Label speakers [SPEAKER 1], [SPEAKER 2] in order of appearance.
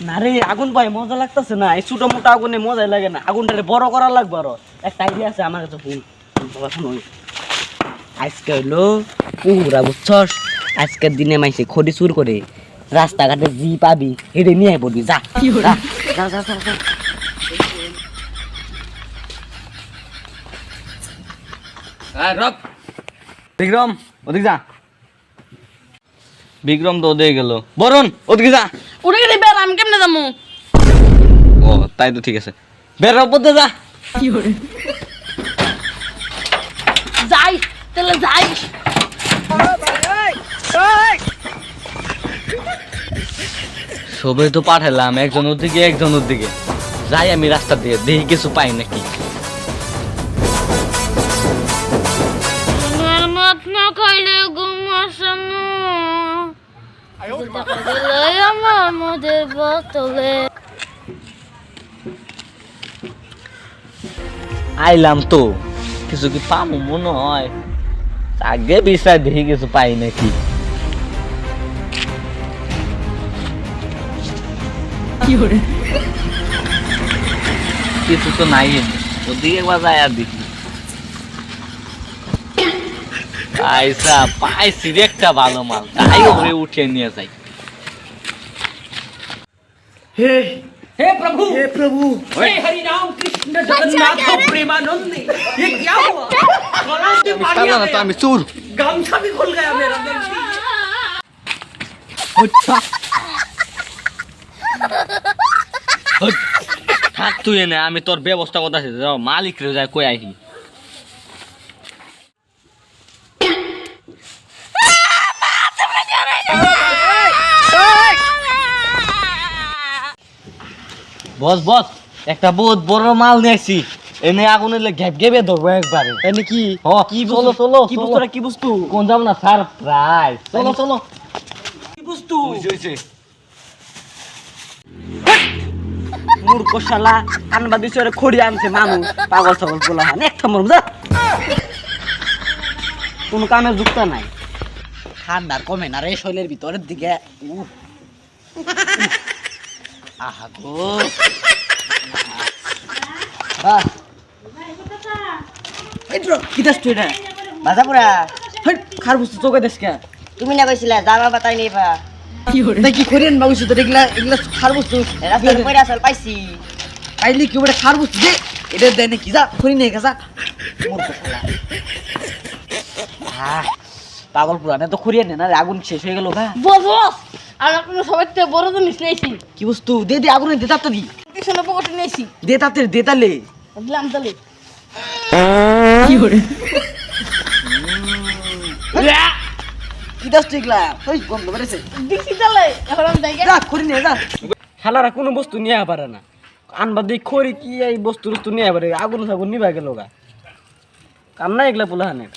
[SPEAKER 1] না রে আগুন পাই মজা লাগতেছে না, এই ছোট মোটা আগুনে মজাই লাগে না, আগুনটারে বড় করা লাগবে। আরো একটা আইডিয়া আছে আমার কাছে। আজকে হইলো পুরা বুঝছস, আজকের দিনে মাইছে খড়ি চুর করে রাস্তাঘাটে জি পাবি হেঁটে নিয়ে পড়বি। যা যা যা যা যা যা।
[SPEAKER 2] বিক্রম ওদিকে যা। বিক্রম তো ওদিকে গেল। বরুণ ওদিকে যা।
[SPEAKER 3] উড়ে গেলি বের, আমি কেমনে যাবো?
[SPEAKER 2] ও তাই তো ঠিক আছে, বের পড়তে যা।
[SPEAKER 3] যাই তাহলে যাই।
[SPEAKER 2] সবে তো পাঠালাম, একজন ওদিকে একজন ওদিকে। যাই আমি রাস্তা দিয়ে, দেখি কিছু পাই নাকি।
[SPEAKER 3] মাছ না খাইলে ঘুম আসে না। আমার মদের বোতলে
[SPEAKER 2] আইলাম তো, কিছু কি পাবো মনে হয়। আগে বিষয় দেখি কিছু পাই নাকি। কিছু তো নাই, ওদিকে একবার যাই আর দেখি। আইসা পাইছি রে একটা ভালো মাল, তাই ওরে উঠিয়ে নিয়ে যাই।
[SPEAKER 1] हे प्रभु हे हरि राम कृष्ण जगन्नाथ प्रेमानंद, ये क्या हुआ? गला से पानी आ गया,
[SPEAKER 2] আমি চুর।
[SPEAKER 1] गामछा भी खुल गया मेरा।
[SPEAKER 2] থাক তুই এনে, আমি তোর ব্যবস্থা করতেছি। মালিক রে যায় কই আইহি। বস বস, একটা বহুত বড় মাল নিয়েছি। এনে আগুনে ঘেপ ঘেপে ধরবো একবারে।
[SPEAKER 1] এনে কি
[SPEAKER 2] কি চলো চলো,
[SPEAKER 1] কি বস্তু কি বস্তু?
[SPEAKER 2] কোন যাব না সারপ্রাইজ। চলো চলো।
[SPEAKER 1] কি বস্তু?
[SPEAKER 2] হইছে
[SPEAKER 1] মূর্খ শালা, আনবা দিছে ওরে খড়ি আনছে মানুষ, পাগল ছাগল পোলা হান এক থামর যা। কোন কামে যুক্ত নাই। ঠান্ডার কমে না রে শৈলের ভিতরের দিকে। আহা গো কি দাস তুই না বাজা পুরা খার বস্তু চোখে দেশ কে?
[SPEAKER 4] তুমি না কইছিলা জামা বাতাই নিবা?
[SPEAKER 1] কি করেন বাবুসু তো এগুলা এগুলা খার বস্তু
[SPEAKER 4] রাস্তার পরে আসল পাইছি।
[SPEAKER 1] পাইলি কি ওটা খার বস্তু দে, এটা দেয় নাকি? যা খড়ি নেই যা। মূর্খ শালা। পাগল পুরানে তো খড়িয়ে নে না, আগুন শেষ হয়ে গেল।
[SPEAKER 3] বস বস, আর আপনার সবাই থেকে বড় জিনিস নিয়েছি।
[SPEAKER 1] কি বস্তু? দে দে আগুনে দে তাড়াতাড়ি
[SPEAKER 3] পিছনে পকেটে নিয়েছি,
[SPEAKER 1] দে তাড়াতাড়ি দে তালে।
[SPEAKER 3] দিলাম তাহলে।
[SPEAKER 1] কি দাস তুই এগুলা? ওই গন্ধ বেড়েছে।
[SPEAKER 3] দেখছি তাহলে, এখন আমি যাই গে।
[SPEAKER 1] যা খড়ি নিয়ে যা। শালারা কোনো বস্তু নিয়ে পারে না, আনবা দিয়ে খড়ি কি এই বস্তু বস্তু নিয়ে পারে? আগুন ফাগুন নিবা গেল গা, কাম না এগুলা পোলা হানের।